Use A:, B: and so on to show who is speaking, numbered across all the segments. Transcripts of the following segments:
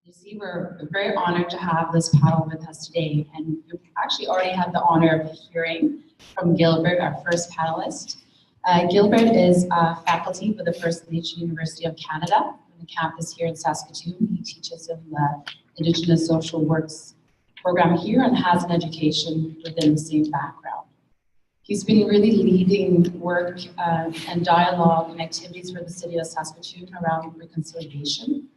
A: You see, we're very honored to have this panel with us today, and we've actually already had the honor of hearing from Gilbert, our first panelist. Gilbert is faculty for the First Nation University of Canada on the campus here in Saskatoon. He teaches in the Indigenous Social Works program here and has an education within the same background. He's been really leading work and dialogue and activities for the city of Saskatoon around reconciliation.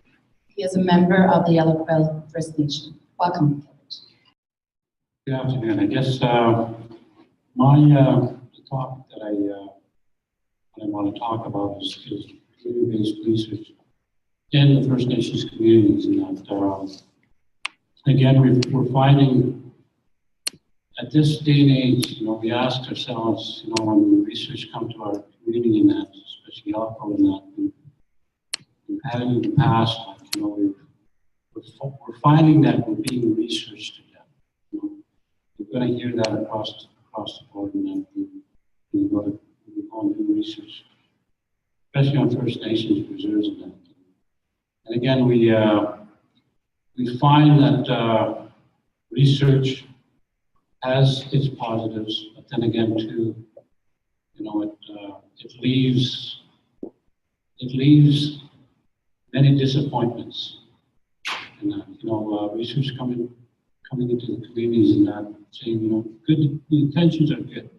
A: He is a member of the Yellow Quill First Nation. Welcome, Gilbert.
B: Good afternoon. I guess the topic that I want to talk about is community-based research in the First Nations communities, and that again we're finding at this day and age, we ask ourselves, when research comes to our community, and that, especially Yellow in that, we've had it in the past. We're finding that we're being researched to death. You're going to hear that across the board, and that we go to do research, especially on First Nations reserves and that. And again, we find that research has its positives, but then again, too, it leaves many disappointments. And research coming into the communities and that saying, the intentions are good.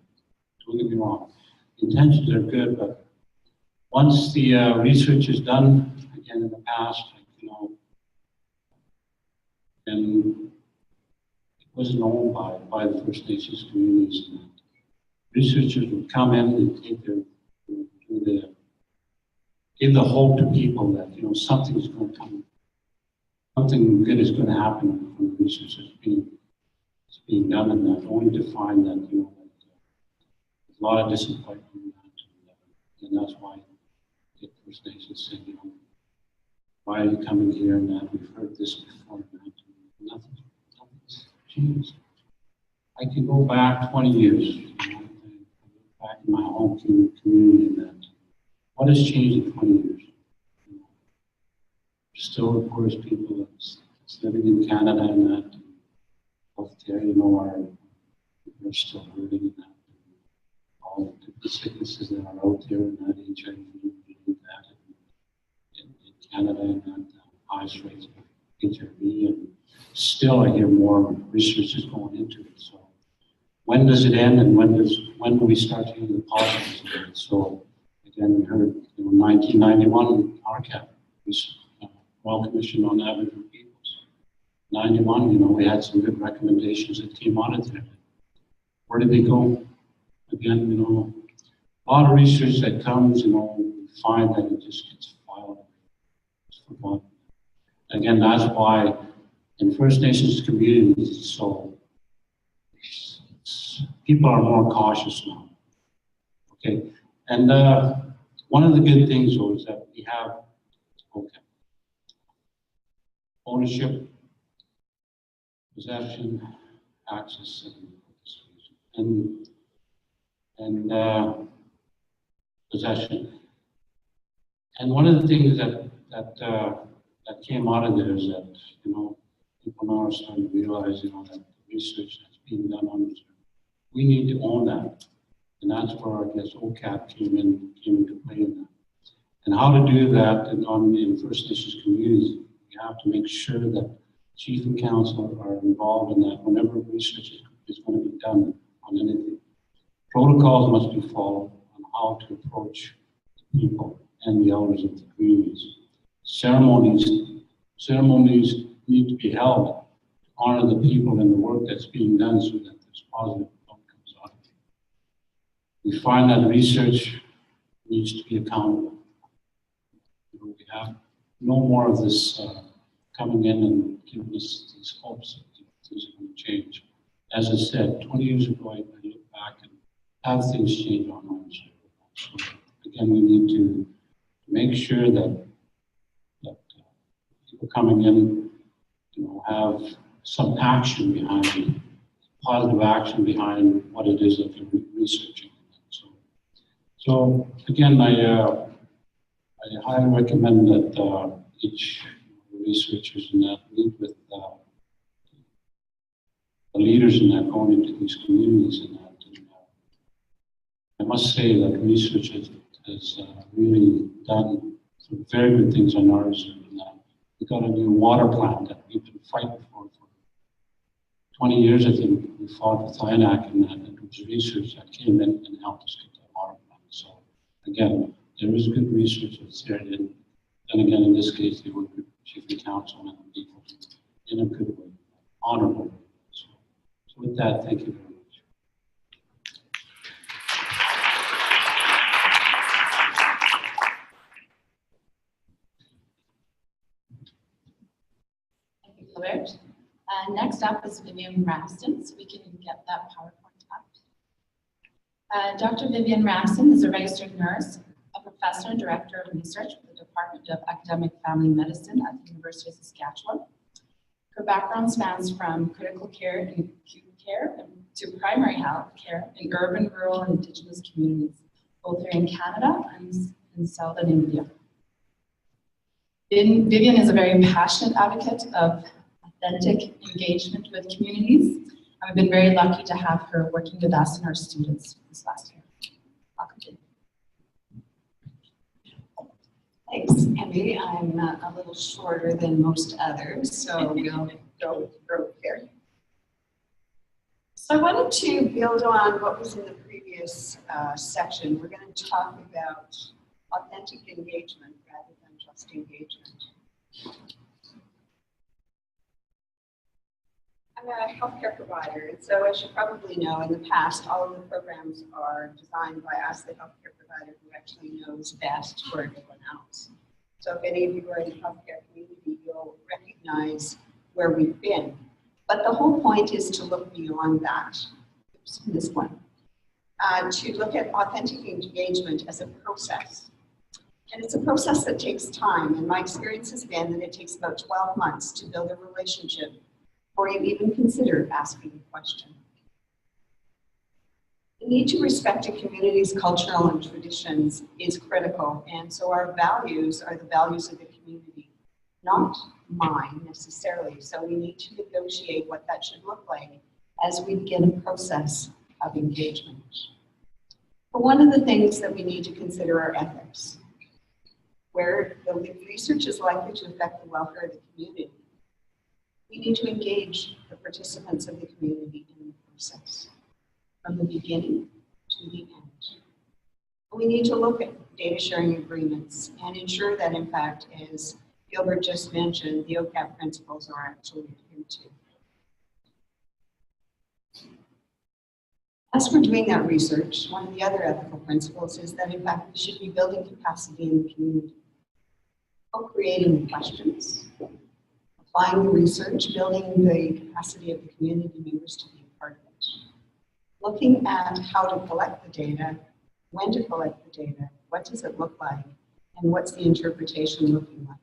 B: Don't get me wrong, the intentions are good, but once the research is done, again in the past, and it wasn't owned by the First Nations communities. And that researchers would come in and give the hope to people that something is going to come. Something good is going to happen from the research that's being done, and that only to find that there's a lot of disappointment in that, and that's why the First Nations say, why are you coming here and that? We've heard this before, and that. Nothing's changed. I can go back 20 years, back in my home community, and that. What has changed in 20 years? Still, of course, people that's living in Canada and that, healthcare, are still hurting in that. All the sicknesses that are out there and that, HIV, and that, in Canada and that, highest rates of HIV, and still I hear more research is going into it. So when does it end, and when do we start hearing the positives of it? So again, we heard 1991 RCAP was Royal Commission on Aboriginal Peoples. 91, we had some good recommendations that came out of there. Where did they go? Again, a lot of research that comes, we find that it just gets filed. It's forgotten. Again, that's why in First Nations communities, so people are more cautious now. Okay, and one of the good things though is that we have ownership, possession, access, and possession. And one of the things that came out of there is that people now are starting to realize that the research that's being done on this, we need to own that, and that's where I guess OCAP came into play in that. And how to do that in First Nations communities. You have to make sure that chief and council are involved in that whenever research is going to be done on anything. Protocols must be followed on how to approach the people and the elders of the communities. Ceremonies need to be held to honor the people and the work that's being done so that there's positive outcomes out of it. We find that research needs to be accountable. We have no more of this coming in and giving us these hopes that things are going to change. As I said, 20 years ago, I look back and have things change on ownership. So again, we need to make sure that people coming in, have some action behind it, positive action behind what it is that they're researching. So again, I highly recommend that each researchers in that, meet with the leaders in that, going into these communities in that. And, I must say that research has really done some very good things on our reserve in that. We got a new water plant that we've been fighting for 20 years, I think. We fought with INAC and that, and it was research that came in and helped us get that water plant. So again, there is good research that's there, and again, in this case, they work with chief counsel and the people in a good way, honorable way. So with that, thank you very much.
A: Thank you, Gilbert. Next up is Vivian Ramsden, so we can get that PowerPoint up. Dr. Vivian Ramsden is a registered nurse, a professor and director of research for the Department of Academic Family Medicine at the University of Saskatchewan. Her background spans from critical care and acute care to primary health care in urban, rural, and Indigenous communities, both here in Canada and in southern India. Vivian is a very passionate advocate of authentic engagement with communities. I've been very lucky to have her working with us and our students this last year. Welcome, Vivian.
C: Thanks, Emmy. I'm a little shorter than most others, so we'll go through here. So I wanted to build on what was in the previous section. We're going to talk about authentic engagement rather than just engagement. I'm a healthcare provider, and so as you probably know, in the past, all of the programs are designed by us, the healthcare provider who actually knows best for everyone else. So if any of you are in the healthcare community, you'll recognize where we've been. But the whole point is to look beyond that. Oops, this one. To look at authentic engagement as a process. And it's a process that takes time. And my experience has been that it takes about 12 months to build a relationship before you even consider asking a question. The need to respect a community's cultural and traditions is critical, and so our values are the values of the community, not mine necessarily. So we need to negotiate what that should look like as we begin a process of engagement. But one of the things that we need to consider are ethics, where the research is likely to affect the welfare of the community. We need to engage the participants of the community in the process, from the beginning to the end. We need to look at data sharing agreements and ensure that, in fact, as Gilbert just mentioned, the OCAP principles are actually adhered to. As we're doing that research, one of the other ethical principles is that, in fact, we should be building capacity in the community, co-creating the questions, applying the research, building the capacity of the community members to be a part of it, looking at how to collect the data, when to collect the data, what does it look like, and what's the interpretation looking like.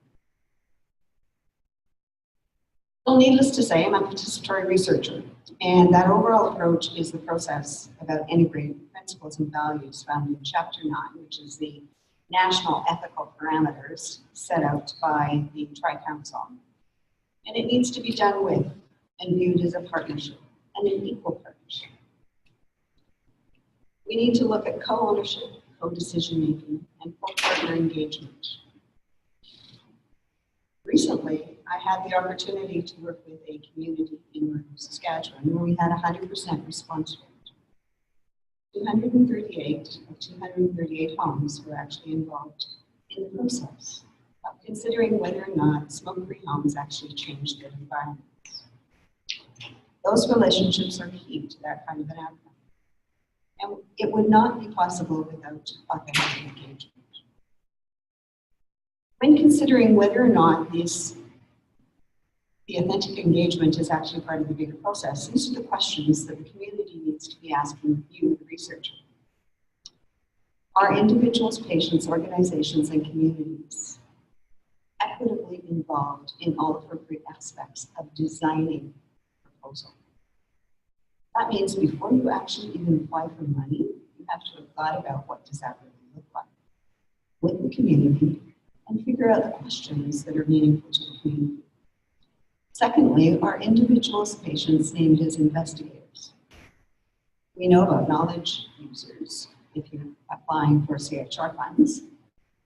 C: Well, needless to say, I'm a participatory researcher, and that overall approach is the process about integrating principles and values found in Chapter 9, which is the national ethical parameters set out by the Tri-Council. And it needs to be done with and viewed as a partnership, and an equal partnership. We need to look at co-ownership, co-decision making, and co-partner engagement. Recently, I had the opportunity to work with a community in northern Saskatchewan where we had 100% response rate. 238 of 238 homes were actually involved in the process of considering whether or not smoke-free homes actually change their environments. Those relationships are key to that kind of an outcome. And it would not be possible without authentic engagement. When considering whether or not the authentic engagement is actually part of the bigger process, these are the questions that the community needs to be asking you, the researcher. Are individuals, patients, organizations, and communities equitably involved in all appropriate aspects of designing a proposal? That means before you actually even apply for money, you have to have thought about what does that really look like with the community, and figure out the questions that are meaningful to the community. Secondly, are individuals, patients named as investigators. We know about knowledge users if you're applying for CRRF funds,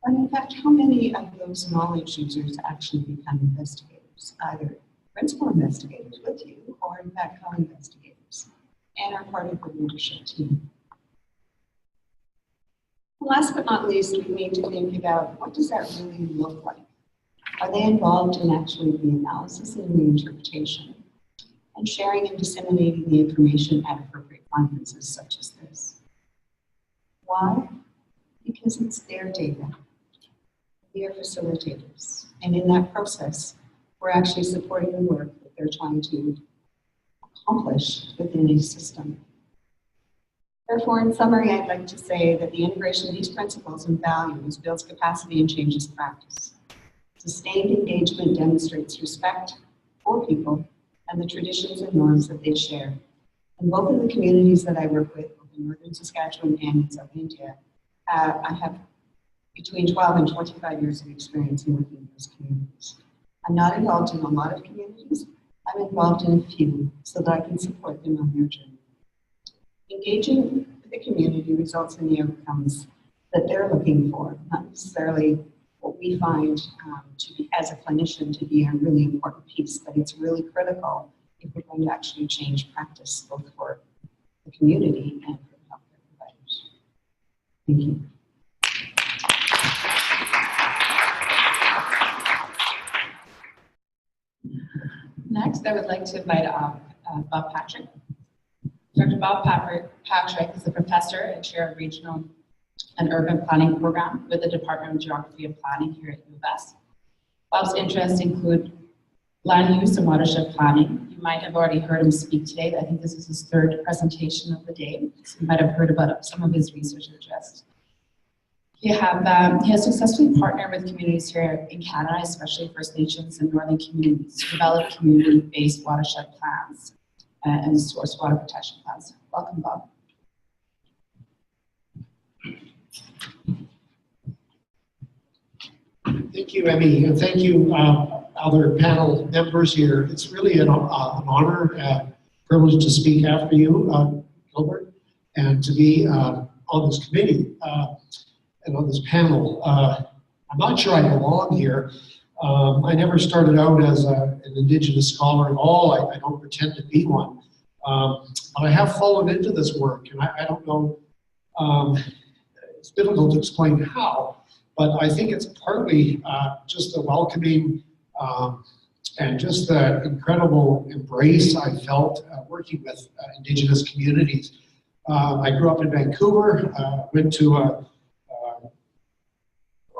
C: but in fact, how many of those knowledge users actually become investigators, either principal investigators with you or in fact co-investigators and are part of the leadership team? Last but not least, we need to think about what does that really look like? Are they involved in actually the analysis and the interpretation and sharing and disseminating the information at appropriate conferences such as this? Why? Because it's their data. We are facilitators. And in that process, we're actually supporting the work that they're trying to accomplish within a system. Therefore, in summary, I'd like to say that the integration of these principles and values builds capacity and changes practice. Sustained engagement demonstrates respect for people and the traditions and norms that they share. In both of the communities that I work with, both in northern Saskatchewan and in South India, I have between 12 and 25 years of experience in working in those communities. I'm not involved in a lot of communities. I'm involved in a few so that I can support them on their journey. Engaging with the community results in the outcomes that they're looking for, not necessarily what we find to be, as a clinician, to be a really important piece, but it's really critical if we're going to actually change practice both for the community and for the healthcare providers. Thank you.
A: Next, I would like to invite up Bob Patrick. Dr. Bob Patrick is a professor and chair of Regional and Urban Planning Program with the Department of Geography and Planning here at UofS. Bob's interests include land use and watershed planning. You might have already heard him speak today. I think this is his third presentation of the day. So you might have heard about some of his research interests. He has successfully partnered with communities here in Canada, especially First Nations and Northern communities, to develop community-based watershed plans and source water protection plans. Welcome, Bob.
D: Thank you, Emmy, and thank you, other panel members here. It's really an honor, privilege to speak after you, Gilbert, and to be on this committee and on this panel. I'm not sure I belong here. I never started out as an Indigenous scholar at all. I don't pretend to be one. But I have fallen into this work, and I don't know, it's difficult to explain how, but I think it's partly just the welcoming and just the incredible embrace I felt working with Indigenous communities. I grew up in Vancouver, went to a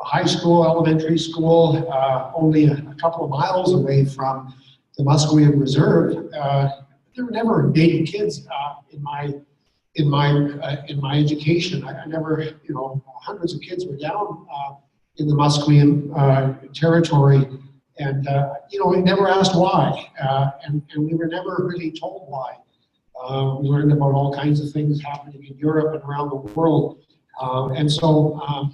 D: high school, elementary school, only a couple of miles away from the Musqueam Reserve. There were never Native kids in my education. I never, hundreds of kids were down in the Musqueam territory, and we never asked why, and we were never really told why. We learned about all kinds of things happening in Europe and around the world, and so.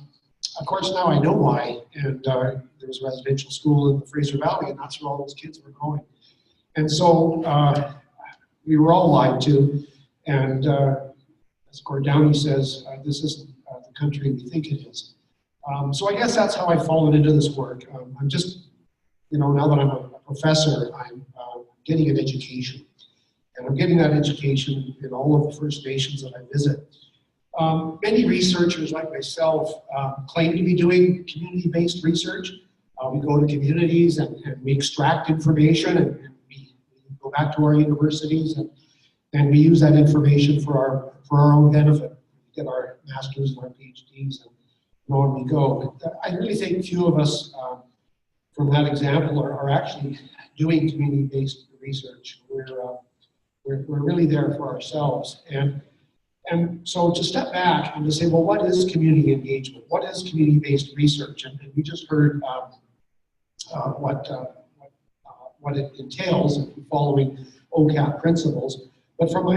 D: Of course, now I know why, and there was a residential school in the Fraser Valley, and that's where all those kids were going. And so we were all lied to, and as Gord Downey says, this isn't the country we think it is. So I guess that's how I've fallen into this work. I'm just, now that I'm a professor, I'm getting an education, and I'm getting that education in all of the First Nations that I visit. Many researchers like myself claim to be doing community-based research. We go to communities and we extract information and we go back to our universities and we use that information for our own benefit. We get our masters and our PhDs and on we go. I really think few of us from that example are actually doing community-based research. We're really there for ourselves. And so to step back and to say, well, what is community engagement? What is community-based research? And we just heard what it entails following OCAP principles. But from my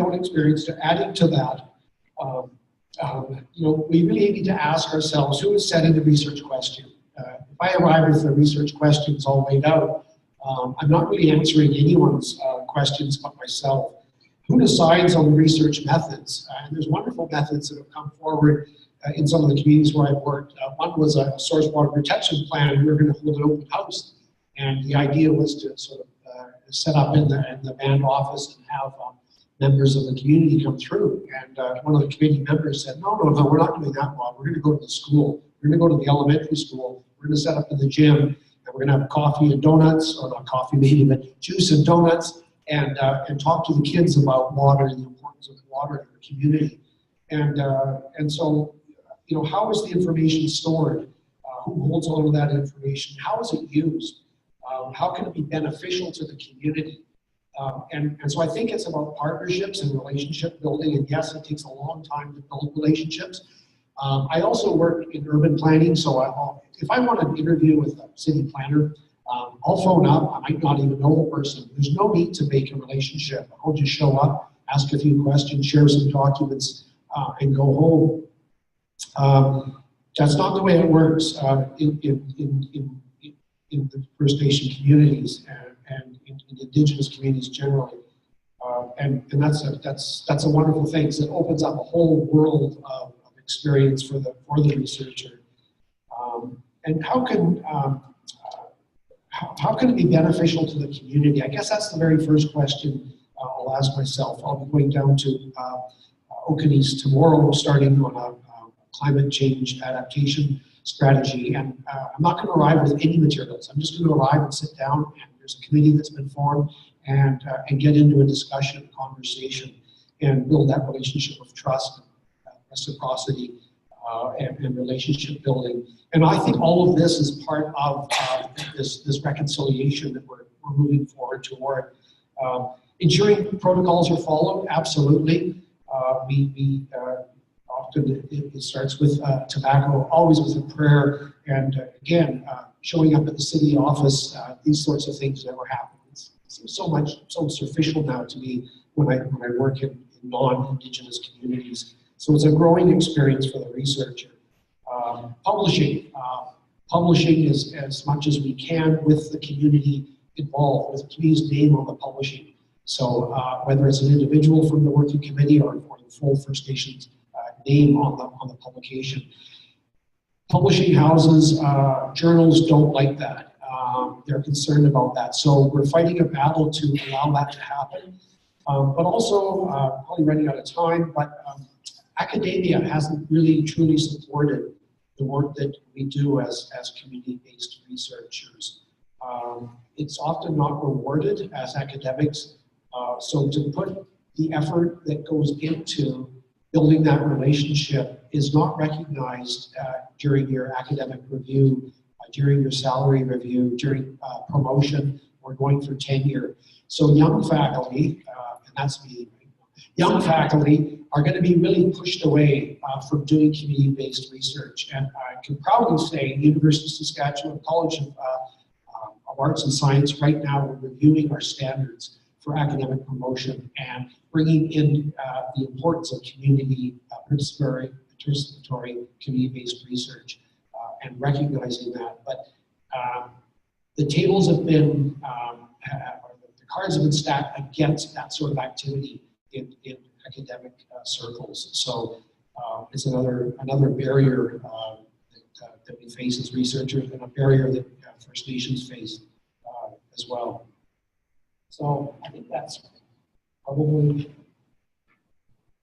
D: own experience, to adding to that, we really need to ask ourselves, who is setting the research question? if I arrive with the research questions all laid out, I'm not really answering anyone's questions but myself. Who decides on the research methods? And there's wonderful methods that have come forward in some of the communities where I've worked. One was a source water protection plan, and we were going to hold an open house. And the idea was to sort of set up in the band office and have members of the community come through. And one of the committee members said, no, we're not doing that, Bob. We're going to go to the school. We're going to go to the elementary school. We're going to set up in the gym, and we're going to have coffee and donuts, or not coffee maybe, but juice and donuts, and talk to the kids about water and the importance of water in the community. And so, you know, how is the information stored? Who holds on to that information? How is it used? How can it be beneficial to the community? And so I think it's about partnerships and relationship building. And yes, it takes a long time to build relationships. I also work in urban planning, so if I want an interview with a city planner, I'll phone up. I might not even know the person. There's no need to make a relationship. I'll just show up, ask a few questions, share some documents, and go home. That's not the way it works in the First Nation communities and in Indigenous communities generally. And that's a wonderful thing, because it opens up a whole world of experience for the researcher. And how can it be beneficial to the community? I guess that's the very first question I'll ask myself. I'll be going down to Okanese tomorrow, starting on a climate change adaptation strategy. And I'm not going to arrive with any materials. I'm just going to arrive and sit down, and there's a committee that's been formed, and get into a discussion, conversation, and build that relationship of trust, reciprocity, and relationship building. And I think all of this is part of this reconciliation that we're moving forward toward. Ensuring protocols are followed, absolutely. We often it starts with tobacco, always with a prayer, and again, showing up at the city office. These sorts of things never happen. It seems so superficial now to me when I work in non-Indigenous communities. So it's a growing experience for the researcher. Publishing. Publishing is as much as we can with the community involved, with the community's name on the publishing. So whether it's an individual from the working committee or the full First Nations name on the publication. Publishing houses, journals don't like that. They're concerned about that. So we're fighting a battle to allow that to happen. But also, probably running out of time, but academia hasn't really truly supported the work that we do as community-based researchers. It's often not rewarded as academics. So to put the effort that goes into building that relationship is not recognized during your academic review, during your salary review, during promotion, or going for tenure. So young faculty, and that's me, young faculty are going to be really pushed away from doing community-based research. And I can proudly say University of Saskatchewan College of Arts and Science, right now we're reviewing our standards for academic promotion and bringing in the importance of community participatory community-based research and recognizing that. But the tables have been, the cards have been stacked against that sort of activity in academic circles. So it's another barrier that we face as researchers, and a barrier that First Nations face as well. So I think that's probably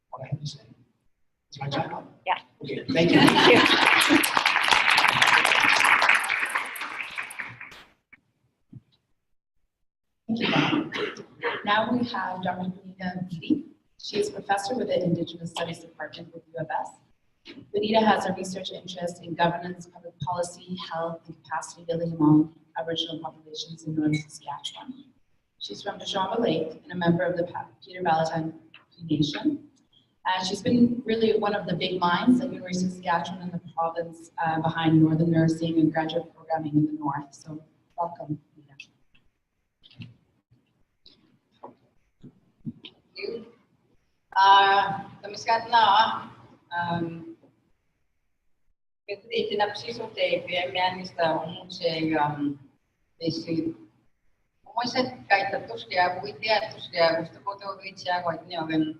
D: what I have to say. Is my time up?
E: Yeah.
D: Okay, thank you.
E: Thank you.
A: Thank you, Bob. Now we have Dr. Bonita Beatty. She is professor with the Indigenous Studies Department with UFS. Bonita has a research interest in governance, public policy, health, and capacity building among Aboriginal populations in northern Saskatchewan. She's from Desjarlais and a member of the Peter Valentine Nation. She's been really one of the big minds at University of Saskatchewan in the province behind northern nursing and graduate programming in the north. So welcome, Bonita.
F: Namaskar na.
E: Kasi itinapsiso te piamianista umuse isi umuse kaitatus dia buitia tus dia gusto ko to witia what nyogen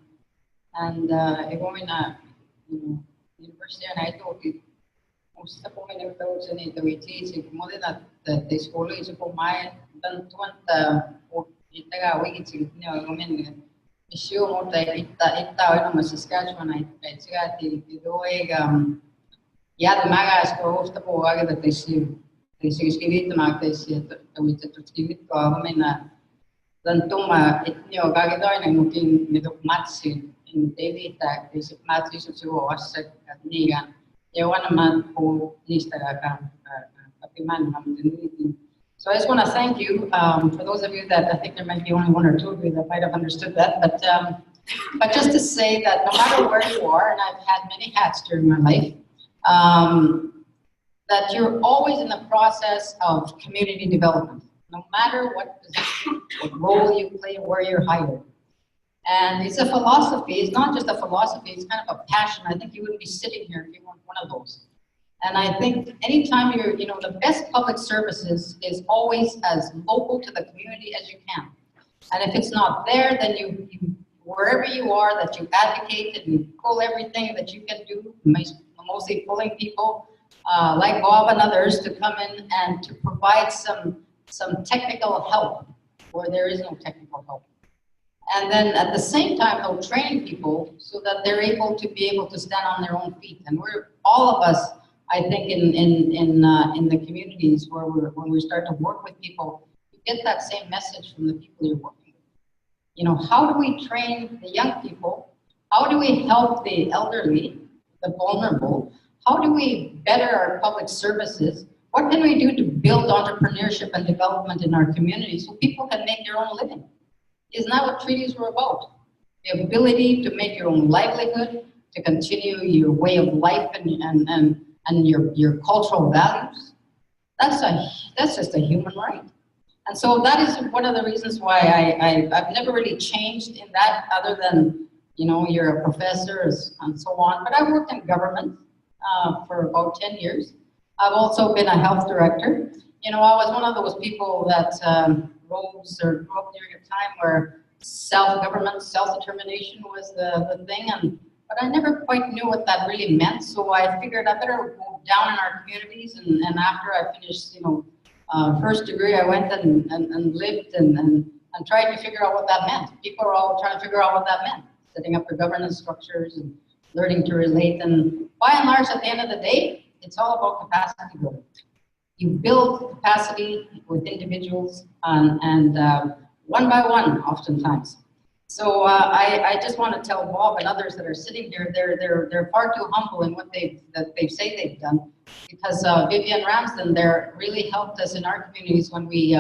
E: and egomina university na ito usta po may nagtawag sa nito witi si modena the school is po mai dan tuanta o itaga wigi si nyogen issue mo ta ita no Saskatchewan ay siya ti doeg ya maga sko usta po aga da tesi skrivit ma tesi to skrivit ko amena dan tuma itnyo gagi doy na mukin midok matsi in daily tag tesi matsi so so wasak at niga yawan man po lista ka kapiman mam diniti. So I just want to thank you for those of you that I think there might be only one or two of you that might have understood that, but just to say that no matter where you are, and I've had many hats during my life, that you're always in the process of community development, no matter what position, what role you play, where you're hired. And it's a philosophy. It's not just a philosophy. It's kind of a passion. I think you wouldn't be sitting here if you weren't one of those. And I think anytime you're, the best public services is always as local to the community as you can. And if it's not there, then you wherever you are, that you advocate and you pull everything that you can do, mostly pulling people like Bob and others to come in and to provide some technical help where there is no technical help. And then at the same time, though, training people so that they're able to stand on their own feet. And we're all of us, I think in the communities when we start to work with people, you get that same message from the people you're working with. How do we train the young people? How do we help the elderly, the vulnerable? How do we better our public services? What can we do to build entrepreneurship and development in our communities so people can make their own living? Isn't that what treaties were about? The ability to make your own livelihood, to continue your way of life and your cultural values. That's just a human right. And so that is one of the reasons why I've never really changed in that, other than, you're a professor and so on. But I worked in government for about 10 years. I've also been a health director. I was one of those people that rose or grew up during a time where self-government, self-determination was the thing. But I never quite knew what that really meant, so I figured I better go down in our communities. And after I finished, first degree, I went and lived and tried to figure out what that meant. People are all trying to figure out what that meant, setting up their governance structures and learning to relate. And by and large, at the end of the day, it's all about capacity building. You build capacity with individuals and one by one, oftentimes. So I just want to tell Bob and others that are sitting here, they're far too humble in what they say they've done, because Vivian Ramsden there really helped us in our communities when we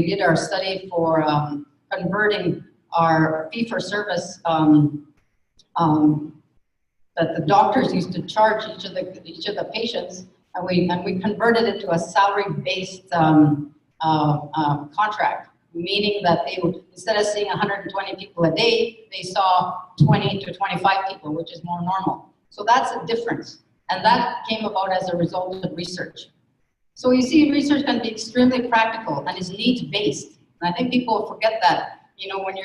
E: did our study for converting our fee-for-service that the doctors used to charge each of the patients, and we converted it to a salary-based contract. Meaning that they would, instead of seeing 120 people a day, they saw 20 to 25 people, which is more normal. So that's a difference. And that came about as a result of research. So you see, research can be extremely practical and is needs-based. And I think people forget that, when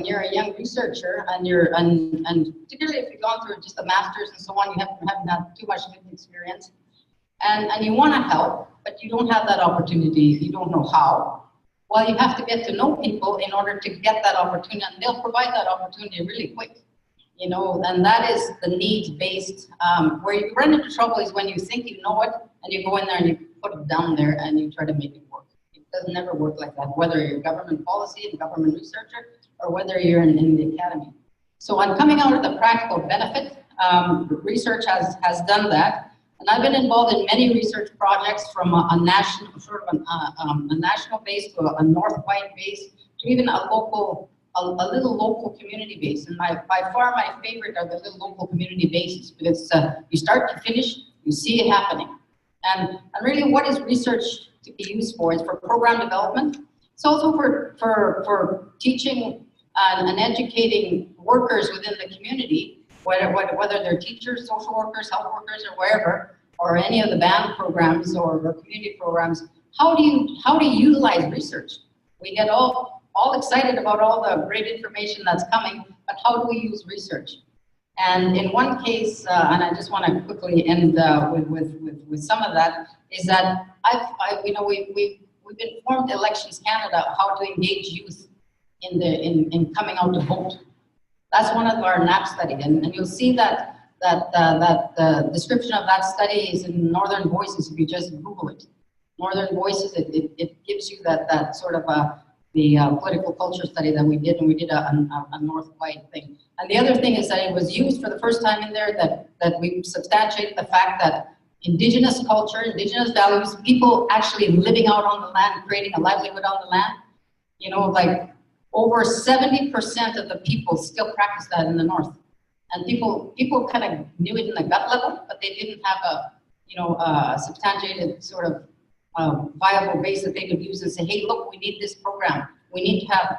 E: you're a young researcher and and particularly if you've gone through just a master's and so on, you haven't had too much lived experience. And you want to help, but you don't have that opportunity. You don't know how. Well, you have to get to know people in order to get that opportunity, and they'll provide that opportunity really quick, and that is the needs-based. Where you run into trouble is when you think you know it, and you go in there and you put it down there and you try to make it work. It doesn't never work like that, whether you're government policy and government researcher, or whether you're in the academy. So I'm coming out with a practical benefit. Research has done that. And I've been involved in many research projects, from a national, a national base to a north-wide base, to even a little local community base. And by far my favorite are the little local community bases, because you start to finish, you see it happening. And really, what is research to be used for? It's for program development. It's also for teaching and educating workers within the community, whether they're teachers, social workers, health workers, or wherever, or any of the band programs or community programs, how do you utilize research? We get all excited about all the great information that's coming, but how do we use research? And in one case, and I just want to quickly end with some of that, is that we've informed Elections Canada how to engage youth in coming out to vote. That's one of our NAP studies, and you'll see that the description of that study is in Northern Voices. If you just Google it, Northern Voices, it gives you that sort of the political culture study that we did, and we did a North-wide thing. And the other thing is that it was used for the first time in there that we substantiated the fact that Indigenous culture, Indigenous values, people actually living out on the land, creating a livelihood on the land, you know, like over 70% of the people still practice that in the North. And people kind of knew it in the gut level, but they didn't have a substantiated sort of viable base that they could use and say, hey, look, we need this program. We need to have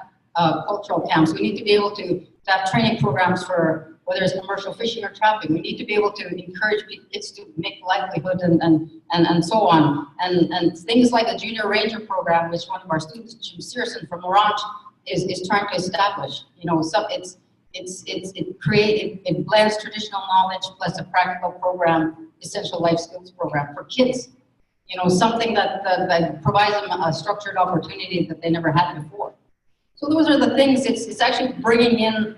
E: cultural camps. We need to be able to have training programs for whether it's commercial fishing or trapping. We need to be able to encourage kids to make livelihood and so on. And things like the Junior Ranger program, which one of our students, Jim Searson from Orange, is trying to establish. You know, so it blends traditional knowledge plus a practical program, essential life skills program for kids. You know, something that provides them a structured opportunity that they never had before. So those are the things. It's actually bringing in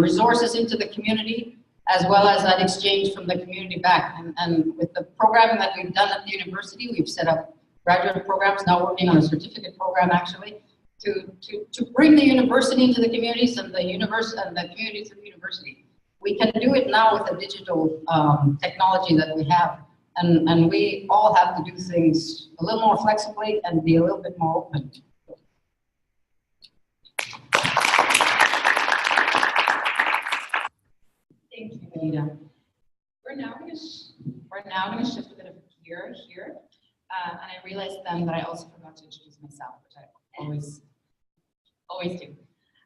E: resources into the community, as well as that exchange from the community back. And with the programming that we've done at the university, we've set up graduate programs, now working on a certificate program actually, to bring the university into the communities and the communities of the university. We can do it now with the digital technology that we have. And we all have to do things a little more flexibly and be a little bit more open.
A: Thank you, Bonita. We're now going to shift a bit of gear here, and I realized then that I also forgot to introduce myself, which I always do.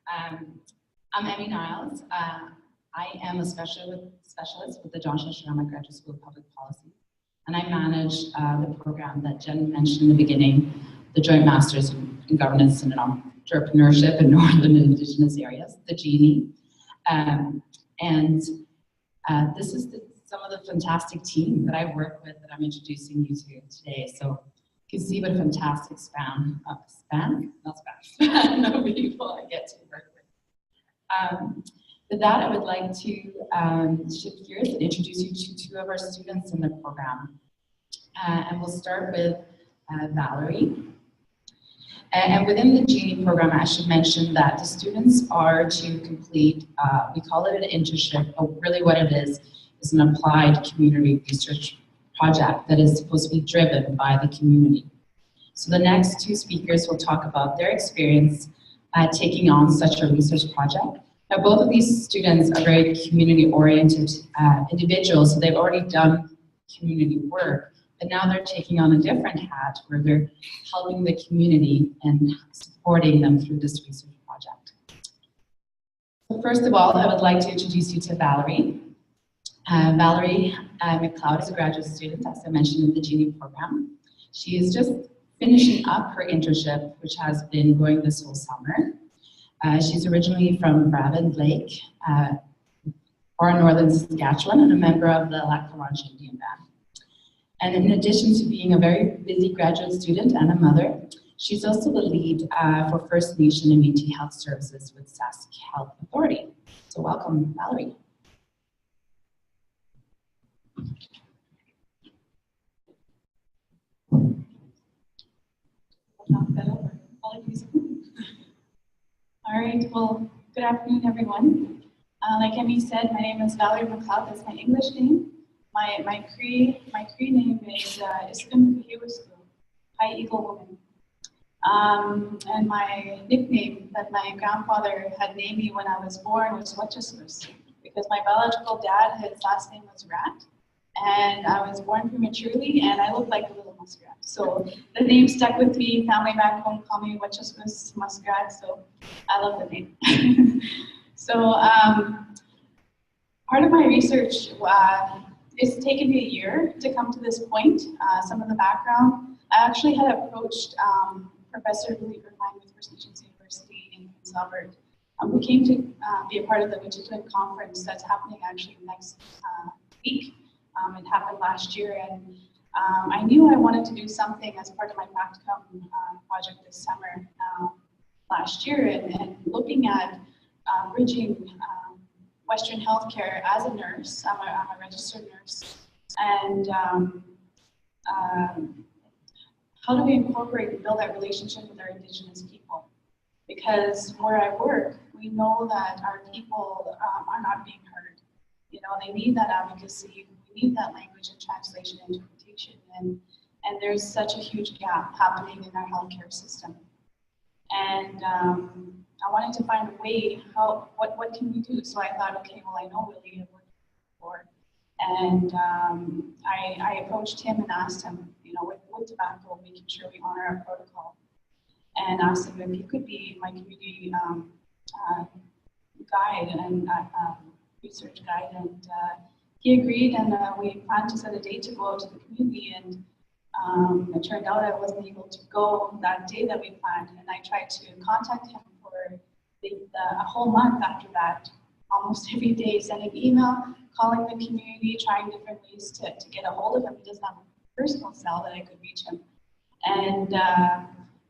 A: I'm Emmy Neuls. I am a specialist with the Johnson Sharma Graduate School of Public Policy, and I manage the program that Jen mentioned in the beginning, the Joint Masters in Governance and Entrepreneurship in Northern and Indigenous Areas, the GNE. This is some of the fantastic team that I work with that I'm introducing you to today. So you can see what a fantastic span of people I get to work with. With that, I would like to shift gears and introduce you to two of our students in the program. And we'll start with Valerie. And within the GE program, I should mention that the students are to complete, we call it an internship, but really what it is an applied community research project that is supposed to be driven by the community. So the next two speakers will talk about their experience taking on such a research project. Now, both of these students are very community-oriented individuals, so they've already done community work. But now they're taking on a different hat where they're helping the community and supporting them through this research project. So first of all, I would like to introduce you to Valerie. Valerie MacLeod is a graduate student, as I mentioned, in the GNE program. She is just finishing up her internship, which has been going this whole summer. She's originally from Brabant Lake, or Northern Saskatchewan, and a member of the Lac La Ranche Indian Band. And in addition to being a very busy graduate student and a mother, she's also the lead for First Nation and Métis Health Services with Sask Health Authority. So welcome, Valerie.
F: All right, well, good afternoon, everyone. Like Emmy said, my name is Valerie MacLeod. That's my English name. My Cree name is Iskum Kahiwasku, High Eagle Woman. And my nickname that my grandfather had named me when I was born was Wachuskus, because my biological dad, his last name was Rat, and I was born prematurely, and I looked like a little muskrat. So the name stuck with me. Family back home call me Wachuskus Muskrat, so I love the name. So part of my research it's taken me a year to come to this point. Some of the background, I actually had approached Professor Lee Irvine with First Nations University in Prince Albert, who came to be a part of the Wichita conference that's happening actually next week. It happened last year, and I knew I wanted to do something as part of my practicum project this summer last year, and looking at bridging Western healthcare as a nurse. I'm a registered nurse, and how do we incorporate and build that relationship with our Indigenous people? Because where I work, we know that our people are not being heard. You know, they need that advocacy, we need that language and translation and interpretation, and there's such a huge gap happening in our healthcare system. And I wanted to find a way, what can we do? So I thought, okay, well, I know Willie, I've worked before. And I approached him and asked him, you know, with tobacco, making sure we honor our protocol, and asked him if he could be my community guide and research guide, and he agreed, and we planned to set a date to go out to the community, and it turned out I wasn't able to go that day that we planned, and I tried to contact him for a whole month after that, almost every day, sending email, calling the community, trying different ways to get a hold of him. He doesn't have a personal cell that I could reach him, and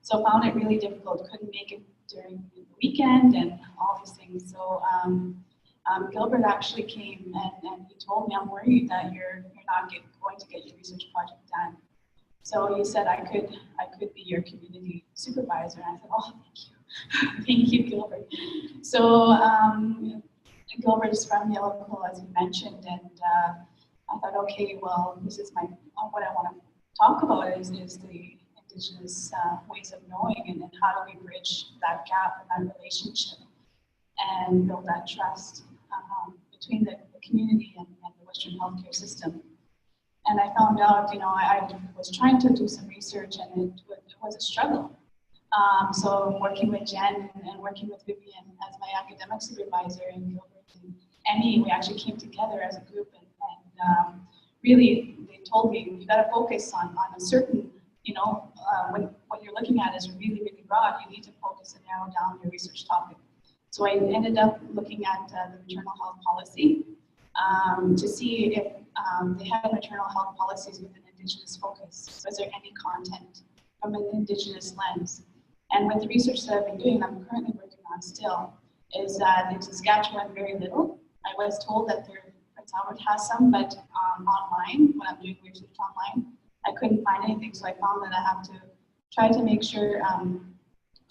F: so found it really difficult, couldn't make it during the weekend and all these things. So Gilbert actually came and he told me, I'm worried that you're not going to get your research project done. So he said I could be your community supervisor. And I said, oh, thank you. Thank you, Gilbert. So Gilbert is from Yellowpool, as you mentioned, and I thought, okay, well, this is what I want to talk about is the Indigenous ways of knowing, and then how do we bridge that gap and that relationship and build that trust between the community and the Western healthcare system. And I found out, you know, I was trying to do some research, and it was a struggle. So working with Jen and working with Vivian as my academic supervisor, and Gilbert and Emmy, we actually came together as a group, and really they told me, you got to focus on a certain, you know, when what you're looking at is really, really broad, you need to focus and narrow down your research topic. So I ended up looking at the maternal health policy to see if they had maternal health policies with an Indigenous focus. Was there any content from an Indigenous lens? And with the research that I've been doing, I'm currently working on still, is that in Saskatchewan, very little. I was told that Prince Albert has some, but online, when I'm doing research online, I couldn't find anything. So I found that I have to try to make sure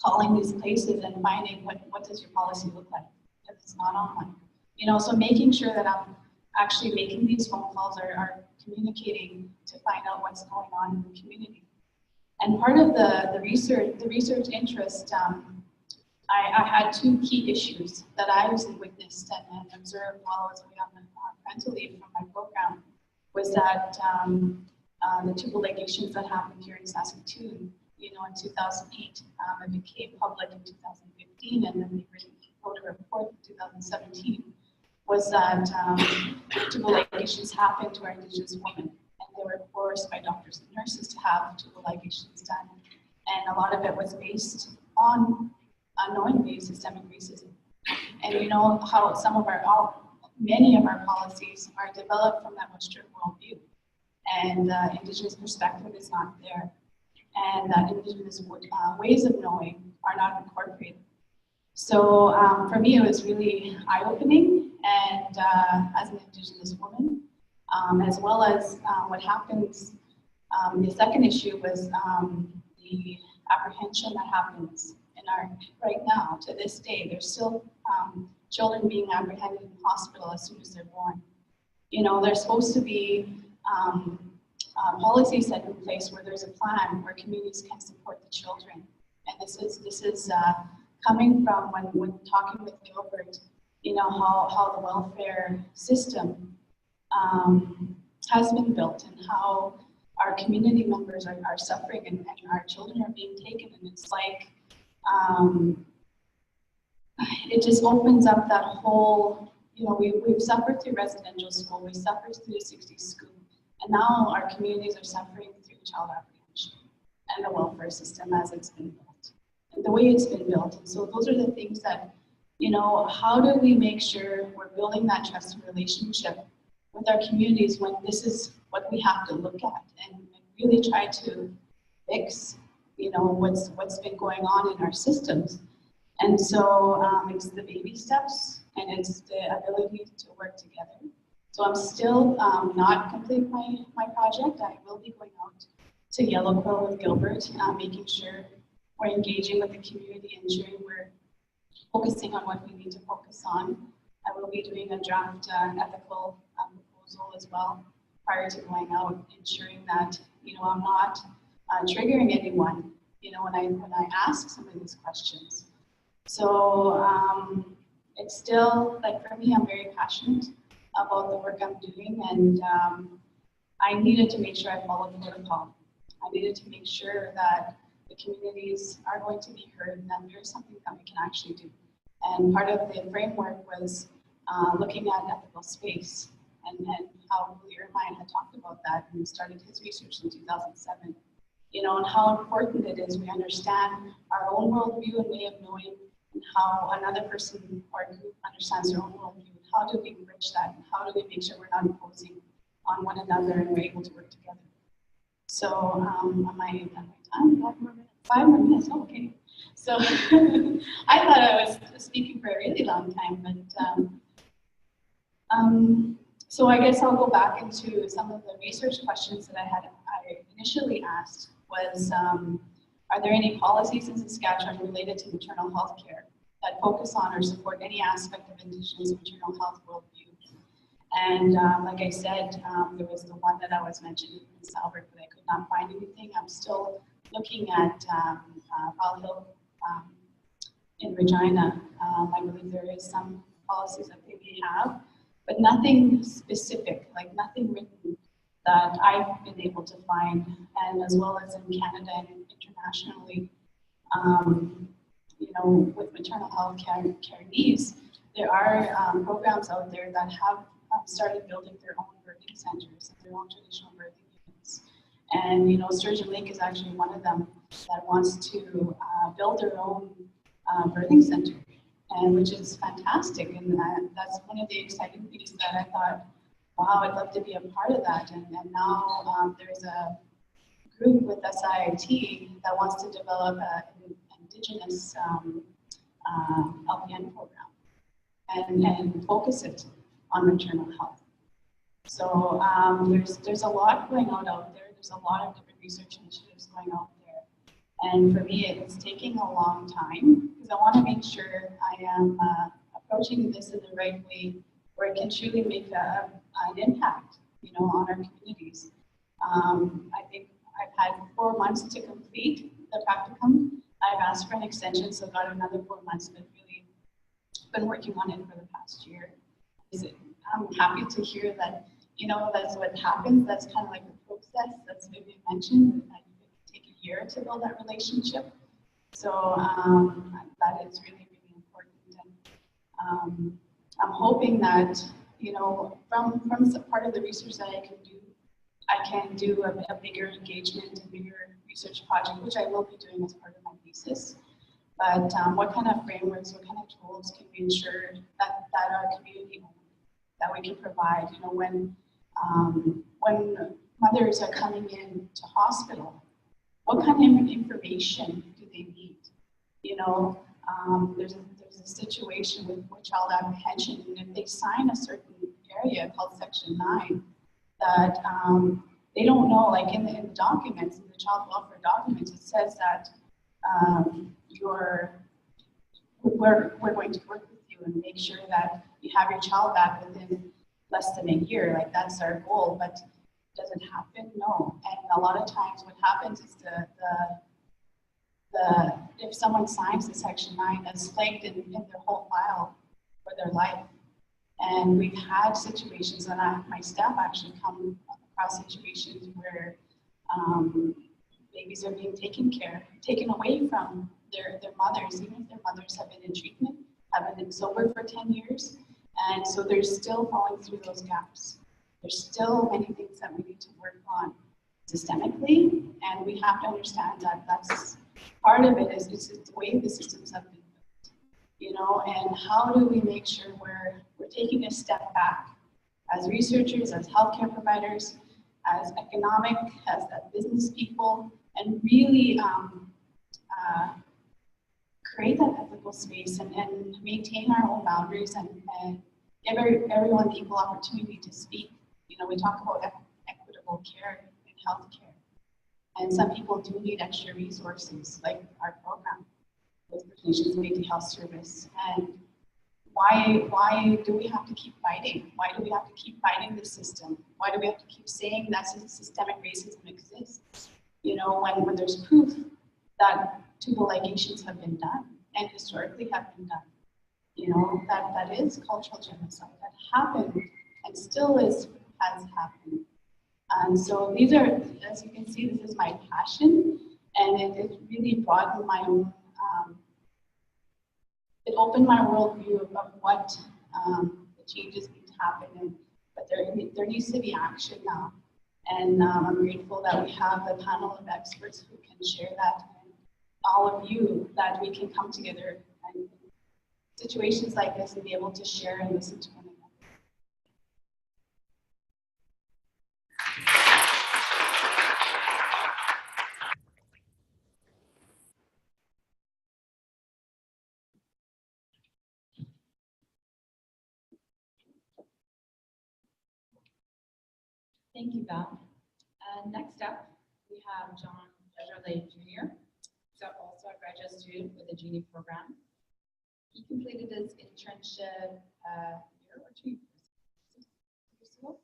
F: calling these places and finding what does your policy look like, because it's not online. You know, so making sure that I'm actually making these phone calls or communicating to find out what's going on in the community. And part of the research interest, I had two key issues that I was witnessed and observed while I was on parental leave from my program, was that the two allegations that happened here in Saskatchewan, you know, in 2008, it became public in 2015, and then they wrote a report in 2017, was that tubal ligations happened to our Indigenous women, and they were forced by doctors and nurses to have tubal ligations done. And a lot of it was based on unknowingly systemic racism. And you know how many of our policies are developed from that Western worldview, and Indigenous perspective is not there, and that Indigenous ways of knowing are not incorporated. So for me, it was really eye-opening, and as an Indigenous woman, as well as what happens, the second issue was the apprehension that happens in right now, to this day. There's still children being apprehended in hospital as soon as they're born. You know, there's supposed to be policies set in place where there's a plan where communities can support the children. And this is coming from when talking with Gilbert, you know, how the welfare system has been built, and how our community members are suffering, and our children are being taken. And it's like, it just opens up that whole, we've suffered through residential school, we suffered through the 60s school, and now our communities are suffering through child apprehension and the welfare system as it's been built, and the way it's been built. And so those are the things that, how do we make sure we're building that trusted relationship with our communities when this is what we have to look at and really try to fix, what's been going on in our systems. And so it's the baby steps and it's the ability to work together. So I'm still not complete my project. I will be going out to Yellow Quill with Gilbert, making sure we're engaging with the community, ensuring we're focusing on what we need to focus on. I will be doing a draft ethical proposal as well prior to going out, ensuring that I'm not triggering anyone when I ask some of these questions. So it's still, like, for me, I'm very passionate about the work I'm doing, and I needed to make sure I followed protocol. I needed to make sure that the communities are going to be heard and that there's something that we can actually do. And part of the framework was looking at ethical space and how Irma had talked about that and started his research in 2007, and how important it is we understand our own worldview and way of knowing and how another person or group understands their own worldview. How do we bridge that? And how do we make sure we're not imposing on one another and we're able to work together? So, am I done my time? 5 more minutes? 5 more minutes, oh, okay. So, I thought I was speaking for a really long time, but so I guess I'll go back into some of the research questions that I initially asked was, are there any policies in Saskatchewan related to maternal health care that focus on or support any aspect of Indigenous maternal health worldview? And like I said, there was the one that I was mentioning in Salford, but I could not find anything. I'm still looking at Val Hill in Regina. I believe there is some policies that they may have, but nothing specific, like nothing written that I've been able to find, and as well as in Canada and internationally, with maternal health care needs, there are programs out there that have started building their own birthing centers, their own traditional birthing units. And Sturgeon Lake is actually one of them that wants to build their own birthing center, and which is fantastic. And that's one of the exciting things that I thought, wow, I'd love to be a part of that. And now there's a group with SIIT that wants to develop an Indigenous LPN program and focus it on maternal health. So there's a lot going on out there. There's a lot of different research initiatives going out there. And for me, it's taking a long time because I want to make sure I am approaching this in the right way where it can truly make an impact, on our communities. I think I've had 4 months to complete the practicum. I've asked for an extension, so I've got another 4 months, but really been working on it for the past year. I'm happy to hear that, that's what happens. That's kind of like the process that's Vivian mentioned, that you can take a year to build that relationship. So that is really, really important. And I'm hoping that, from some part of the research that I can do a bigger engagement, a bigger research project, which I will be doing as part of my thesis. But what kind of frameworks, what kind of tools can we ensure that our community, that we can provide, when mothers are coming in to hospital, what kind of information do they need? There's a situation with child apprehension, and if they sign a certain area called Section 9, that they don't know, like in the documents, in the child welfare documents, it says that we're going to work with you and make sure that you have your child back within less than a year. Like, that's our goal, but does it happen? No. And a lot of times what happens is if someone signs the Section 9, that's flagged in their whole file for their life. And we've had situations, and my staff actually come across situations where babies are being taken away from their mothers, even if their mothers have been in treatment, have been sober for 10 years, And so there's still falling through those gaps. There's still many things that we need to work on systemically, and we have to understand that that's part of it is the way the systems have been built, you know, and how do we make sure we're taking a step back as researchers, as healthcare providers, as economic, as business people, and really create that ethical space and maintain our own boundaries and give everyone equal opportunity to speak. You know, we talk about equitable care in healthcare, and some people do need extra resources, like our program with the Nations Beatty Health Service. And why do we have to keep fighting? Why do we have to keep fighting the system? Why do we have to keep saying that systemic racism exists? You know, when there's proof that tubal ligations have been done and historically have been done. You know, that is cultural genocide that happened and still has happened. And so these are, as you can see, this is my passion, and it really broadened my own, it opened my worldview of what the changes need to happen, but there needs to be action now. And I'm grateful that we have a panel of experts who can share that, and all of you, that we can come together and situations like this and be able to share and listen to one another.
A: Thank you, Val. Next up, we have John Desjarlais Jr. He's also a graduate student with the Genie program. He completed his internship a year or 2 years ago,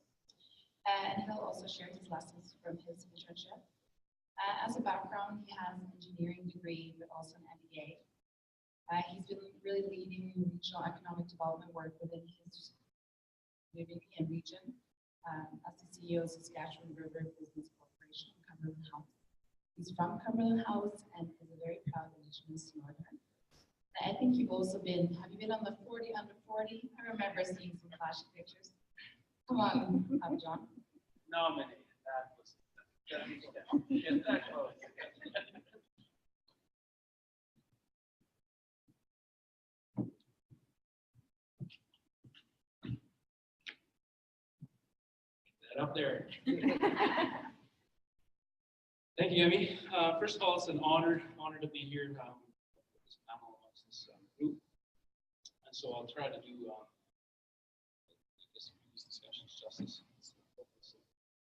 A: and he'll also share his lessons from his internship. As a background, he has an engineering degree, but also an MBA. He's been really leading regional economic development work within his Vivian region. As the CEO of Saskatchewan River Business Corporation, Cumberland House. He's from Cumberland House and is a very proud Indigenous Northern. I think you've also been, have you been on the 40 under 40? I remember seeing some flashing pictures. Come on, John.
G: Nominated. That was that close. Up there. Thank you, Emmy. First of all, it's an honor to be here with this panel amongst this group. And so I'll try to do these discussions justice. It's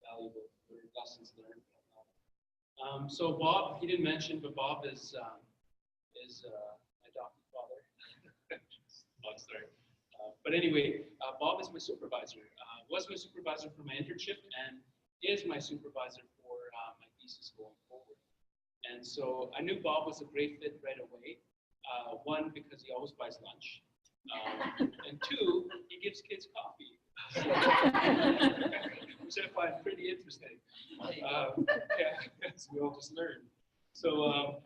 G: valuable lessons learned. So Bob, he didn't mention, but Bob is my adopted father. Long story. But anyway, Bob is my supervisor. Was my supervisor for my internship and is my supervisor for my thesis going forward. And so I knew Bob was a great fit right away. One, because he always buys lunch. And two, he gives kids coffee. Which I find pretty interesting. Yeah, so we all just learn. So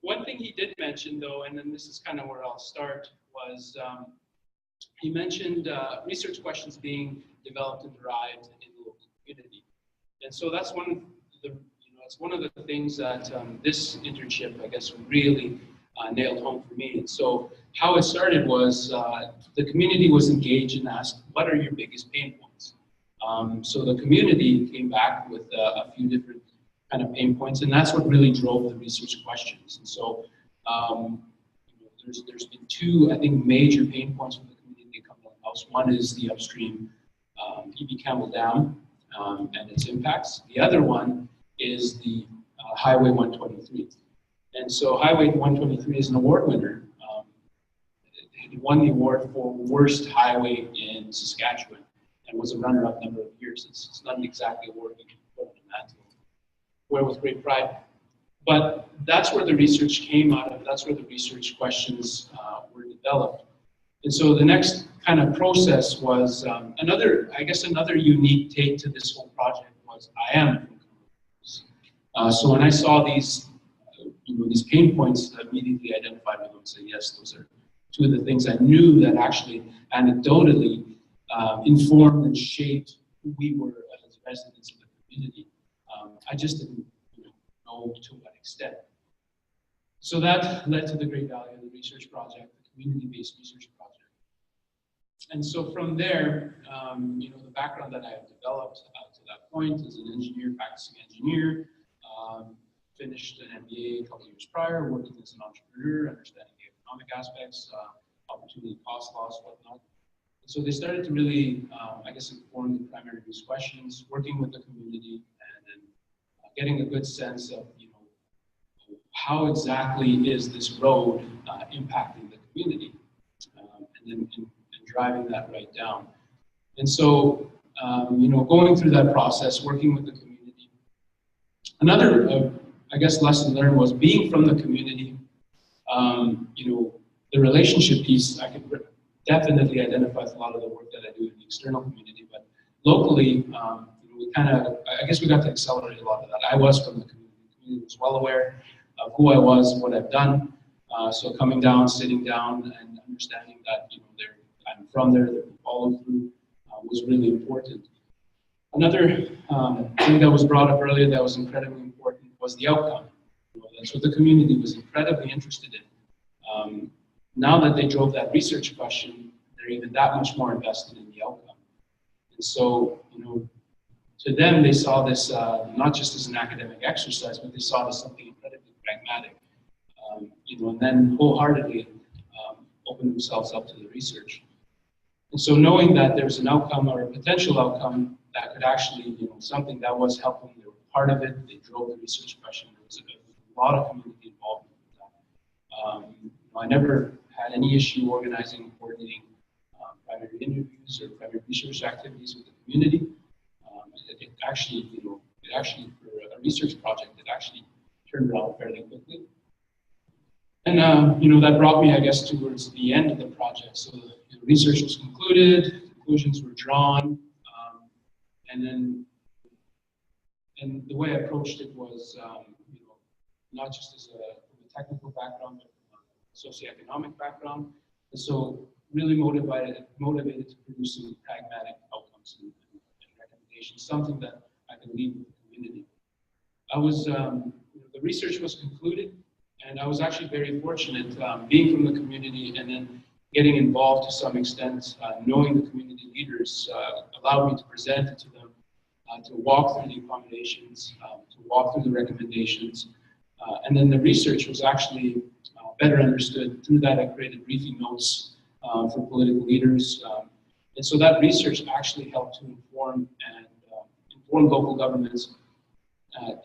G: one thing he did mention though, and then this is kind of where I'll start, was he mentioned research questions being developed and derived in the local community. And so that's one of the, it's one of the things that this internship, I guess, really nailed home for me. And so how it started was the community was engaged and asked, what are your biggest pain points? So the community came back with a few different kind of pain points, and that's what really drove the research questions. And so there's been two, I think, major pain points for the community in Cumberland House. One is the upstream EB Campbell Dam and its impacts. The other one is the Highway 123. And so Highway 123 is an award winner. It won the award for worst highway in Saskatchewan and was a runner-up number of years. It's not an exactly award we can put on a mantle. Wear with great pride. But that's where the research came out of. That's where the research questions were developed. And so the next kind of process was another unique take to this whole project was I am from Cumberland. So when I saw these, these pain points, I immediately identified with them and said, yes, two of the things I knew that actually anecdotally informed and shaped who we were as residents of the community. I just didn't know to what extent. So that led to the great value of the research project, the community-based research project. And so from there, the background that I have developed to that point as an engineer, practicing engineer, finished an MBA a couple of years prior, working as an entrepreneur, understanding the economic aspects, opportunity cost loss, whatnot. And so they started to really, inform the primary use questions, working with the community, and then getting a good sense of, how exactly is this road impacting the community, and driving that right down. And so, going through that process, working with the community. Another, lesson learned was being from the community. The relationship piece, I could definitely identify with a lot of the work that I do in the external community, but locally, we got to accelerate a lot of that. I was from the community. The community was well aware of who I was, what I've done. So coming down, sitting down, and understanding that I'm from there, that we follow through was really important. Another thing that was brought up earlier that was incredibly important was the outcome. That's what the community was incredibly interested in. Now that they drove that research question, they're even that much more invested in the outcome. And so, to them, they saw this not just as an academic exercise, but they saw it as something incredibly pragmatic. And then wholeheartedly opened themselves up to the research. And so knowing that there's an outcome or a potential outcome that could actually, something that was helping, they were part of it, they drove the research question, there was a lot of community involvement with that. I never had any issue organizing and coordinating primary interviews or primary research activities with the community. It actually, for a research project, it actually turned around fairly quickly. And, that brought me, towards the end of the project. So the research was concluded, conclusions were drawn, and the way I approached it was, not just as a technical background, but from a socioeconomic background. And so really motivated to produce some pragmatic outcomes and recommendations, something that I can leave with the community. The research was concluded, and I was actually very fortunate being from the community and then getting involved to some extent, knowing the community leaders allowed me to present it to them, to walk through the accommodations, to walk through the recommendations. And then the research was actually better understood. Through that, I created briefing notes for political leaders. And so that research actually helped to inform local governments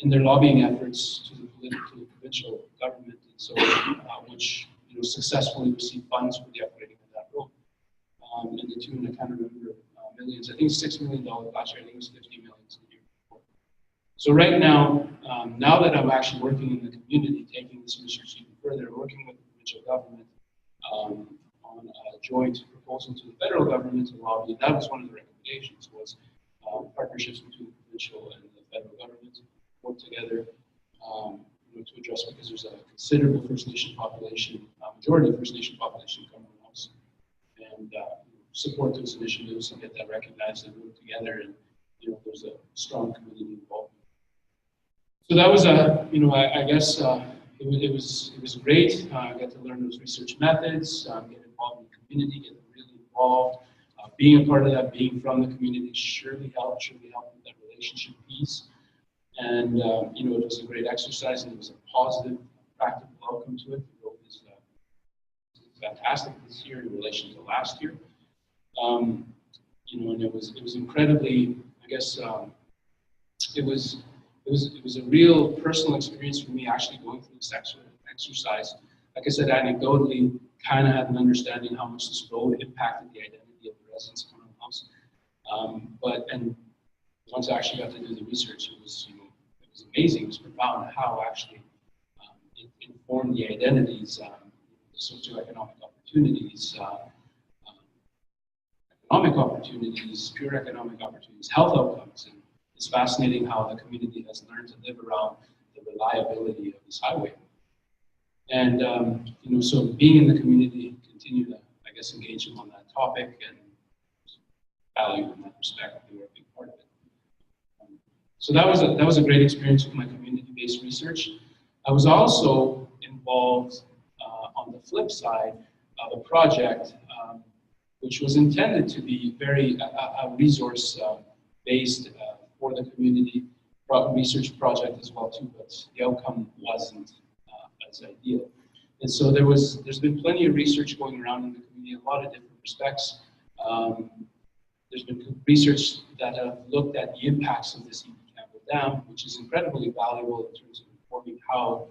G: in their lobbying efforts to the provincial government, and so which successfully received funds for the upgrading of that road. And the tune, I can't remember millions. I think $6 million last year. I think it was 50 million the year before. So right now, now that I'm actually working in the community, taking this research even further, working with the provincial government on a joint proposal to the federal government to lobby, that was one of the recommendations, was partnerships between the provincial and the federal government work together to address, because there's a considerable First Nation population, majority of First Nation population in Cumberland, and support those initiatives and get that recognized and work together, and there's a strong community involvement. So that was it was great. I got to learn those research methods, get involved in the community, get really involved. Being a part of that, being from the community, surely helped with that relationship piece. And it was a great exercise, and it was a positive, practical outcome to it. The road is fantastic this year in relation to last year. And it was incredibly, it was a real personal experience for me actually going through this exercise. Like I said, anecdotally, kind of had an understanding how much this road impacted the identity of the residents of Cumberland House. And once I actually got to do the research, it was amazing. It was profound how actually it informed the identities, the socioeconomic opportunities, economic opportunities, pure economic opportunities, health outcomes. And it's fascinating how the community has learned to live around the reliability of this highway. And so being in the community, continue to, I guess, engage them on that topic and value in that respect. They were a big part of it. So that was a great experience with my community-based research. I was also involved on the flip side of a project which was intended to be very a resource-based for the community research project as well too, but the outcome wasn't as ideal. And so there's been plenty of research going around in the community in a lot of different respects. There's been research that have looked at the impacts of this Dam, which is incredibly valuable in terms of informing how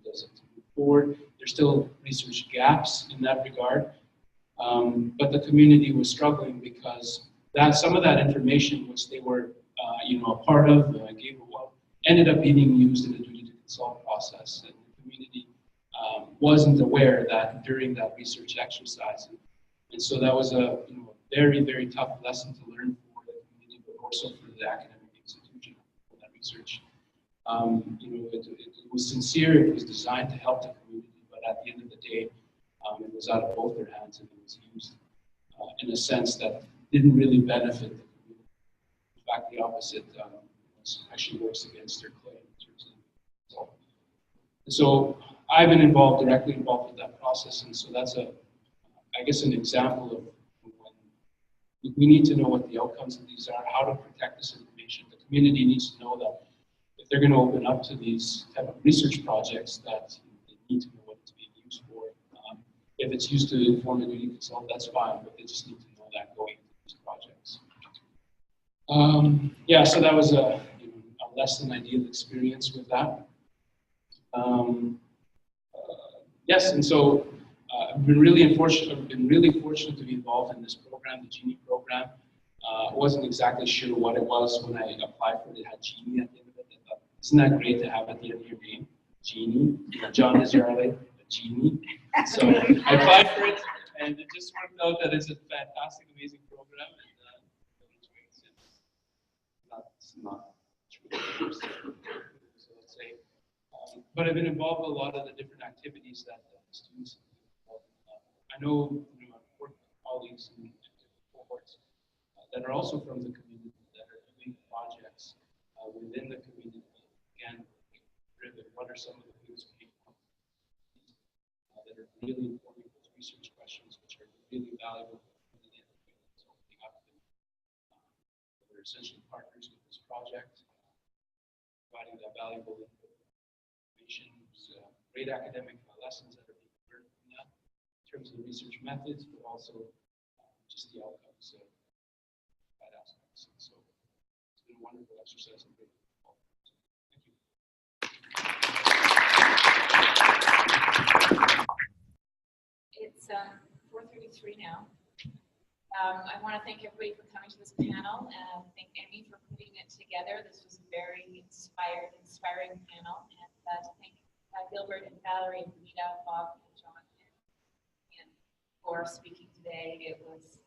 G: does it move forward. There's still research gaps in that regard, but the community was struggling because some of that information, which they were a part of, ended up being used in the duty to consult process, and the community wasn't aware that during that research exercise, and so that was a very, very tough lesson to learn for the community, but also for the academic institution for that research. It was sincere, it was designed to help the community, but at the end of the day, it was out of both their hands and it was used in a sense that didn't really benefit the community. In fact, the opposite actually works against their claim in terms of the result. And so I've been directly involved with that process, and so that's I guess an example of when we need to know what the outcomes of these are, how to protect this information. The community needs to know that if they're going to open up to these type of research projects, that they need to know what it's being used for. If it's used to inform a duty consult, that's fine, but they just need to know that going into these projects. So that was a less than ideal experience with that. Yes, and so I've been really fortunate to be involved in this program, the Genie program. I wasn't exactly sure what it was when I applied for it. It had Genie at the end of it. I thought, isn't that great to have at the end of your name? Genie, John Desjarlais, a Genie. So I applied for it, and it just worked out that it's a fantastic, amazing program. And it's not true. So let's say, but I've been involved with a lot of the different activities that the students have been involved in. I know I've worked with colleagues in different cohorts that are also from the community that are doing projects within the community. Again, what are some of the things that are really informing those research questions, which are really valuable for the community and opening up and they're essentially partners with this project, providing that valuable information, great academic lessons that are being learned from that in terms of the research methods, but also just the outcomes of that aspects. And so it's been a wonderful exercise and great. Thank you.
H: It's 4:33 now. I want to thank everybody for coming to this panel and thank Emmy for putting it together. This was a very inspiring panel. And to thank Gilbert and Valerie and Bonita, Bob and John and for speaking today. It was